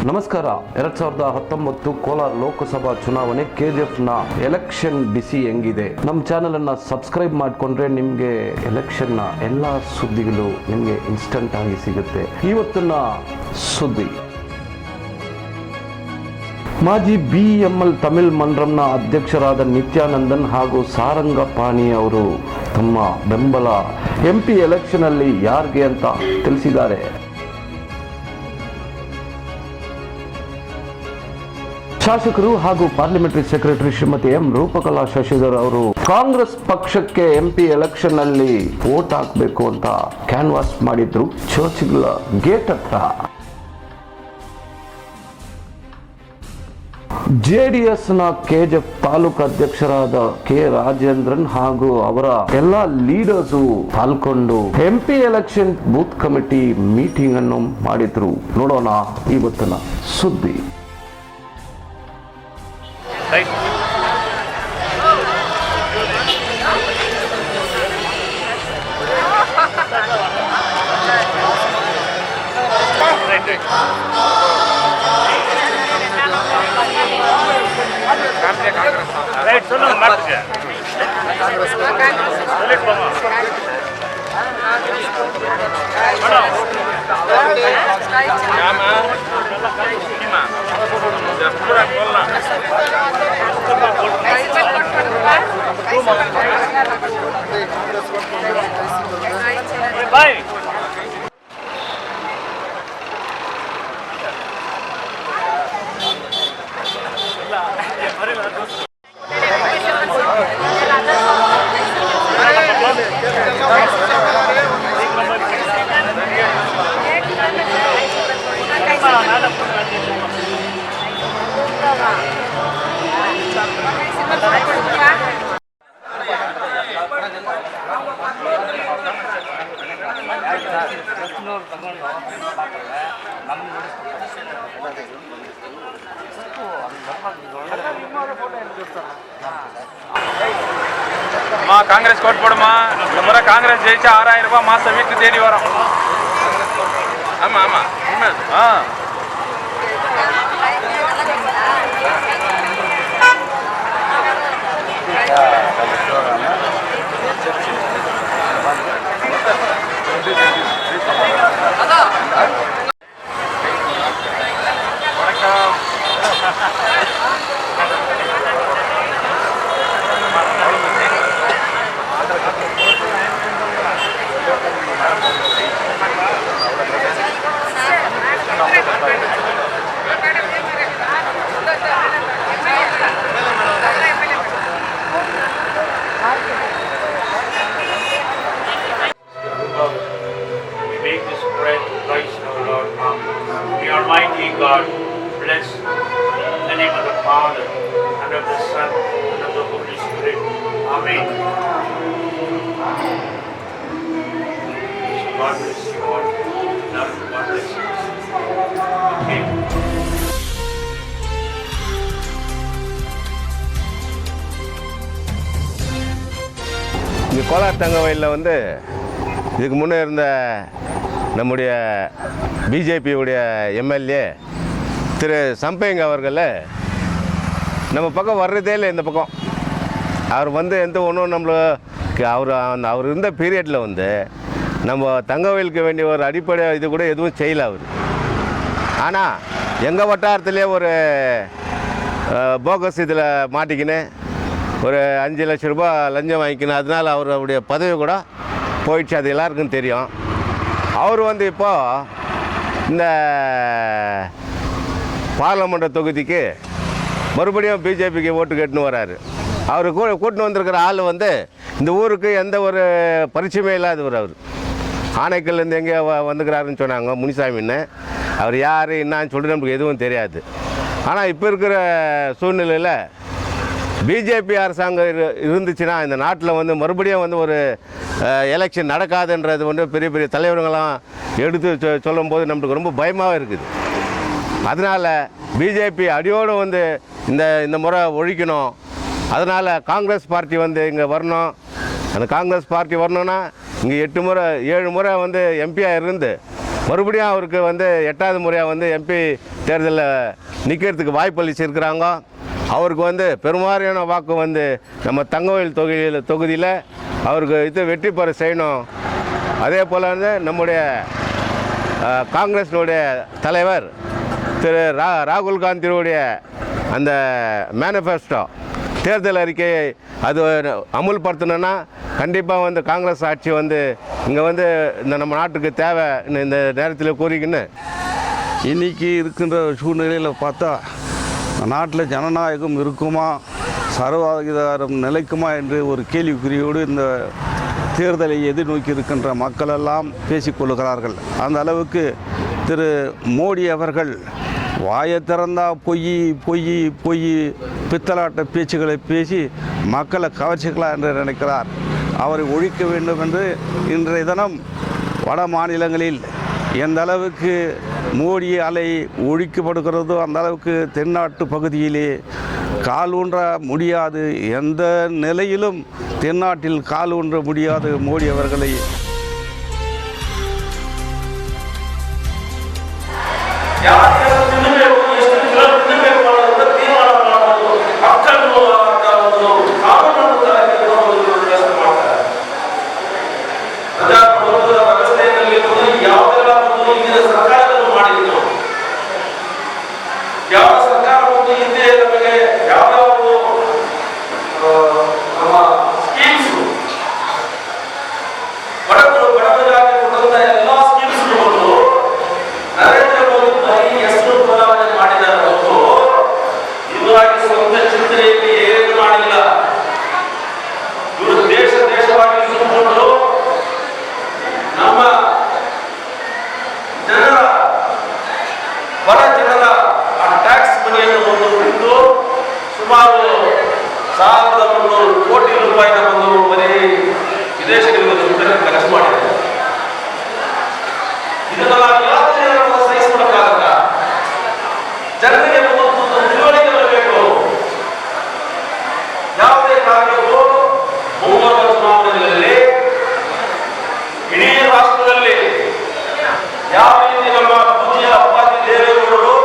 ನಮಸ್ಕಾರ. 2019 ಕೋಲಾರ ಲೋಕಸಭಾ ಚುನಾವಣೆ KGFನ ಎಲೆಕ್ಷನ್ ಬಿಸಿ ಹೆಂಗಿದೆ? ನಮ್ಮ ಚಾನೆಲ್ ಅನ್ನ ಸಬ್ಸ್ಕ್ರೈಬ್ ಮಾಡಿಕೊಂಡ್ರೆ ನಿಮಗೆ ಎಲೆಕ್ಷನ್ನ ಎಲ್ಲ ಸುದ್ದಿಗಳು ನಿಮಗೆ ಇನ್ಸ್ಟಂಟ್ ಆಗಿ ಸಿಗುತ್ತೆ. ಇವತ್ತಿನ ಸುದ್ದಿ: ಮಾಜಿ BML ತಮಿಳ್ ಮಂಡ್ರಂನ ಅಧ್ಯಕ್ಷರಾದ ನಿತ್ಯಾನಂದನ್ ಹಾಗೂ ಸಾರಂಗಪಾಣಿ ಅವರು ತಮ್ಮ ಬೆಂಬಲ MP ಎಲೆಕ್ಷನ್ ಅಲ್ಲಿ ಯಾರಿಗೆ ಅಂತ ತಿಳಿಸಿದ್ದಾರೆ. ಶಾಸಕರು ಹಾಗೂ parliamentary secretary Shrimati M Roopakala Shashidhar ಅವರು ಕಾಂಗ್ರೆಸ್ ಪಕ್ಷಕ್ಕೆ MP ಎಲೆಕ್ಷನ್ ಅಲ್ಲಿ ವೋಟ್ ಹಾಕಬೇಕು ಅಂತ ಕ್ಯಾನ್ವಾಸ್ ಮಾಡಿದ್ರು ಚರ್ಚ್ಗಳ ಗೇಟ್ ಹತ್ರ. JDSನ KGF ತಾಲೂಕು ಅಧ್ಯಕ್ಷರಾದ K ರಾಜೇಂದ್ರನ್ ಹಾಗೂ ಅವರ ಎಲ್ಲ ಲೀಡರ್ಸು ಪಾಲ್ಗೊಂಡು MP election booth committee meeting ಅನ್ನು ಮಾಡಿದ್ರು. ನೋಡೋಣ ಇವತ್ತಿನ ಸುದ್ದಿ. அம்மா காங்கிரஸ் கோட் போடுமா. இந்த முறை காங்கிரஸ் ஜெயிச்சா 6000 ரூபாய் மாசம் வீட்டு தேடி வரும். ஆமா ஆமா Almighty God, bless in the name of the Father, and of the Son, and of the Holy Spirit. Amen. So God bless you all. Love you. God bless you. Okay. இந்த கோலார் தங்கவயலில் இதுக்கு முன்னே இருந்த நம்முடைய பிஜேபியுடைய MLA திரு சம்பைங்க அவர்கள் நம்ம பக்கம் வர்றதே இல்லை. இந்த பக்கம் அவர் எந்த ஒன்றும் நம்மளுக்கு அவர் இருந்த பீரியடில் நம்ம தங்கவயலுக்கு வேண்டிய ஒரு அடிப்படை இது கூட எதுவும் செய்யலை அவர். ஆனால் எங்கள் வட்டாரத்திலே ஒரு போகஸ் இதில் மாட்டிக்கின்னு ஒரு 5 லட்சம் ரூபாய் லஞ்சம் வாங்கிக்கணும். அதனால் அவருடைய பதவி கூட போயிடுச்சு. அது எல்லாருக்கும் தெரியும். அவர் இப்போது இந்த பார்லமெண்ட் தொகுதிக்கு மறுபடியும் பிஜேபிக்கு ஓட்டு கேட்டுன்னு வராரு. அவர் கூட்டின்னு வந்திருக்கிற ஆள் இந்த ஊருக்கு எந்த ஒரு பரிச்சயமே இல்லாதவர். அவர் ஆனைக்கல்லேருந்து எங்கே வந்துக்கிறாருன்னு சொன்னாங்க, முனிசாமின்னு. அவர் யார் என்னான்னு சொல்லிட்டு நமக்கு எதுவும் தெரியாது. ஆனால் இப்போ இருக்கிற சூழ்நிலையில் பிஜேபி அரசாங்கம் இருந்துச்சுன்னா இந்த நாட்டில் மறுபடியும் ஒரு எலெக்ஷன் நடக்காதுன்றது பெரிய பெரிய தலைவர்களாம் எடுத்து சொல்லும்போது நம்மளுக்கு ரொம்ப பயமாகவே இருக்குது. அதனால் பிஜேபி அடியோடு இந்த முறை ஒழிக்கணும். அதனால் காங்கிரஸ் பார்ட்டி இங்கே வரணும். அந்த காங்கிரஸ் பார்ட்டி வரணுன்னா இங்கே 7 முறை எம்பியாக இருந்து மறுபடியும் அவருக்கு வந்து 8வது முறையாக வந்து எம்பி தேர்தலில் நிற்கிறதுக்கு வாய்ப்பு அளிச்சிருக்கிறாங்க. அவருக்கு வந்து பெரும்பாலான வாக்கு வந்து நம்ம தங்கவேல் தொகுதியில் அவருக்கு இது வெற்றி பெற செய்யணும். அதே போல் வந்து நம்முடைய காங்கிரஸினுடைய தலைவர் திரு ராகுல் காந்தியுடைய அந்த மேனிஃபெஸ்டோ தேர்தல் அறிக்கையை அது அமுல்படுத்தணுன்னா கண்டிப்பாக வந்து காங்கிரஸ் ஆட்சி வந்து இங்கே வந்து இந்த நம்ம நாட்டுக்கு தேவை இந்த நேரத்தில் கூறிக்கின்னு இன்றைக்கி இருக்கின்ற சூழ்நிலையில் பார்த்தா நாட்டில் ஜனநாயகம் இருக்குமா, சர்வாதிகாரம் நிலைக்குமா என்று ஒரு கேள்விக்குறியோடு இந்த தேர்தலை எதிர்நோக்கி இருக்கின்ற மக்களெல்லாம் பேசிக்கொள்கிறார்கள். அந்த அளவுக்கு திரு மோடி அவர்கள் வாயை திறந்தா பொய் பித்தலாட்ட பேச்சுக்களை பேசி மக்களை கவர்ச்சிக்கலாம் என்று நினைக்கிறார். அவரை ஒழிக்க வேண்டும் என்று இன்றைய தினம் வட மாநிலங்களில் எந்த அளவுக்கு மோடி அலை ஒழிக்கப்படுகிறதோ அந்த அளவுக்கு தென்னாட்டு பகுதியிலே கால் ஊன்ற முடியாது. எந்த நிலையிலும் தென்னாட்டில் கால் ஊன்ற முடியாது மோடி அவர்களை. ಸುಮಾರು 1300 ಕೋಟಿ ರೂಪಾಯಿನ ಒಂದು ಬರೀ ವಿದೇಶಗಳಿಗೆ ದುಡ್ಡನ್ನು ಖರ್ಚು ಮಾಡಿದೆ. ಇದನ್ನೆಲ್ಲ ಯಾತ್ರೆಯನ್ನು ಸಹಿಸಿಕೊಳ್ಳಕ್ಕಾಗಲ್ಲ. ಜನರಿಗೆ ಒಂದು ತಿಳುವಳಿಕೆ ಬರಬೇಕು. ಯಾವುದೇ ಕಾರಣಕ್ಕೂ ಮುಂಬರುವ ಚುನಾವಣೆಗಳಲ್ಲಿ ಇಡೀ ರಾಷ್ಟ್ರದಲ್ಲಿ ಯಾವ ರೀತಿ ನಮ್ಮ ಪೂಜ್ಯ ಅಪ್ಪಾಜಿ ದೇವೇಗೌಡರು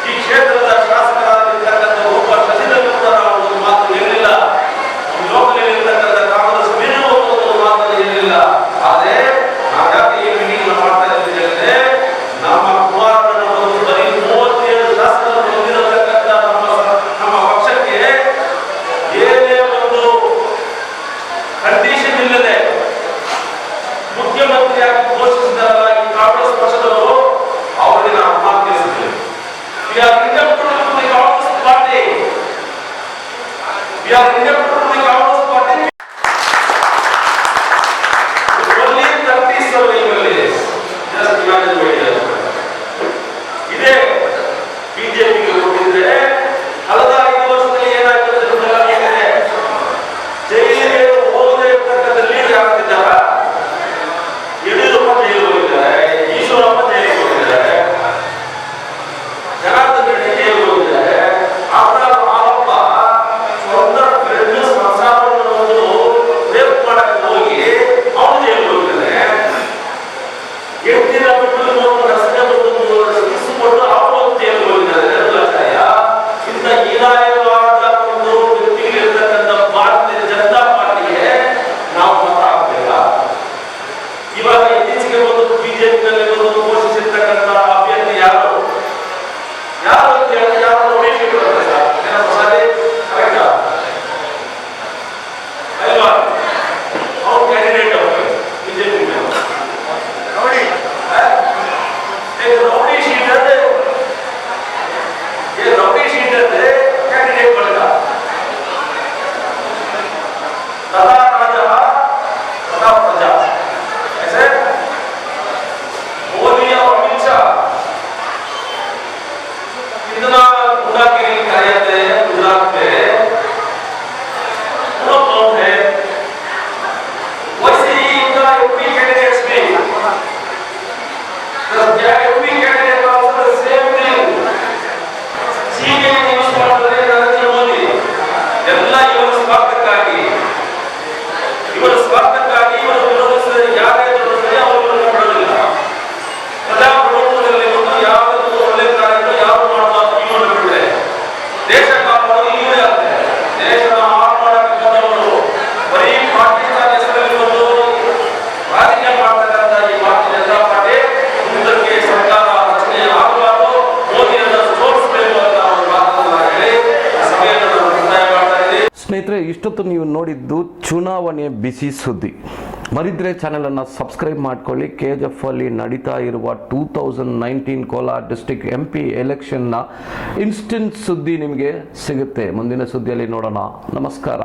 ಈ ಕ್ಷೇತ್ರದ ಶಾಸಕರಾಗಿರ್ತಕ್ಕಂಥ ಒಬ್ಬ ಸಚಿವರು ಕೂಡ ಒಂದು ಮಾತು ಹೇಳಿಲ್ಲ. ಲೋಕದಲ್ಲಿರ್ತಕ್ಕಂಥ ಕಾಂಗ್ರೆಸ್ ಮೇಲೂ ಒಂದು ಮಾತು ಹೇಳಿಲ್ಲ. ಆದರೆ ನಾವು ಯಾಕೆ ಈ ಮೀಟಿಂಗ್ ಮಾಡ್ತಾ ಇದ್ದೀವಿ ಅಂದರೆ ನಮ್ಮ ಕುಮಾರಣ್ಣ ಒಂದು ಬರೀ 37 ಶಾಸಕರು ಹೊಂದಿರತಕ್ಕಂಥ ನಮ್ಮ ಪಕ್ಷಕ್ಕೆ ಏನೇ ಒಂದು ಕಂಡೀಷನ್ ಇಲ್ಲದೆ ಮುಖ್ಯಮಂತ್ರಿಯಾಗಿ ಘೋಷಿಸಿದ ಈ ಕಾಂಗ್ರೆಸ್ ಪಕ್ಷದವರು ಅವರಿಗೆ ನಾವು ಮಾತಿಸಿದ್ದೇವೆ. We are indebted to the Congress party. We are indebted to the Congress party. Only 37 MLAs. Just imagine my dear. ಇದೇ ಬಿಜೆಪಿಗೆ ಕೊಟ್ಟಿದ್ರೆ ಕಳೆದ 5 ವರ್ಷದಲ್ಲಿ ಏನಾಗ್ತದೆ ಗೊತ್ತಾಗಿದೆ. ಜೈಲಿಗೆ ಹೋಗದೇ ಇರ್ತಕ್ಕಂಥ ಲೀಡ್ ಆಗ್ತಿದ್ದಾರ. ಯಡಿಯೂರಪ್ಪ ಜೈಲಿಗೆ ಹೋಗಿದ್ದಾರೆ, ಈಶ್ವರಪ್ಪ ಜೈಲಿಗೆ ಹೋಗಿದ್ದಾರೆ, ಜನಾರ್ದನ್ ರೆಡ್ಡಿ ಜೈಲಿಗೆ ಹೋಗಿದ್ದಾರೆ. ಅವರ ಆರೋಪ ಸ್ವಂತ ಫ್ರೆಂಡ್ ಸಂಸಾರವನ್ನು ರೇಪ್ ಮಾಡಕ್ಕೆ ಹೋಗಿ ಅವನು ಜೈಲಿಗೆ ಹೋಗಿದ್ದಾರೆ. 8 ದಿನ ಬಿಟ್ಟು ರಸ್ತೆ ಇಸ್ಕೊಂಡು ಅವರು ಜೈಲಿಗೆ ಹೋಗಿದ್ದಾರೆ. ನಿರ್ಲಕ್ಷ್ಯ ಇಂಥ ಹೀನಾಯವಾದ ಒಂದು ವ್ಯಕ್ತಿಗಳಿರ್ತಕ್ಕಂಥ ಭಾರತೀಯ ಜನತಾ ಪಾರ್ಟಿಗೆ ನಾವು ಮತ ಹಾಕಲಿಲ್ಲ. ಇವಾಗ ಇತ್ತೀಚೆಗೆ ಒಂದು ಬಿಜೆಪಿನಲ್ಲಿ ಒಂದು ಘೋಷಿಸಿರ್ತಕ್ಕಂಥ ಅಭ್ಯರ್ಥಿ ಯಾರು ಅಂತ ಹೇಳಿದ್ರೆ ಯಾರು ನೋಡಿಕೊಂಡು ಅಲ್ವಾ? ಅವ್ರ ಕ್ಯಾಂಡಿಡೇಟ್ ಅವರು ಬಿಜೆಪಿ ನೋಡಿ rowdy sheet rowdy sheet candidate ಸ್ನೇಹಿತರೆ, ಇಷ್ಟೊತ್ತು ನೀವು ನೋಡಿದ್ದು ಚುನಾವಣೆಯ ಬಿಸಿ ಸುದ್ದಿ. ಮರಿದ್ರೆ ಚಾನೆಲನ್ನು ಸಬ್ಸ್ಕ್ರೈಬ್ ಮಾಡ್ಕೊಳ್ಳಿ. KGF ಅಲ್ಲಿ ನಡೀತಾ ಇರುವ 2019 ಕೋಲಾರ ಡಿಸ್ಟ್ರಿಕ್ಟ್ MP ಎಲೆಕ್ಷನ್ನ ಇನ್ಸ್ಟೆಂಟ್ ಸುದ್ದಿ ನಿಮಗೆ ಸಿಗುತ್ತೆ. ಮುಂದಿನ ಸುದ್ದಿಯಲ್ಲಿ ನೋಡೋಣ. ನಮಸ್ಕಾರ.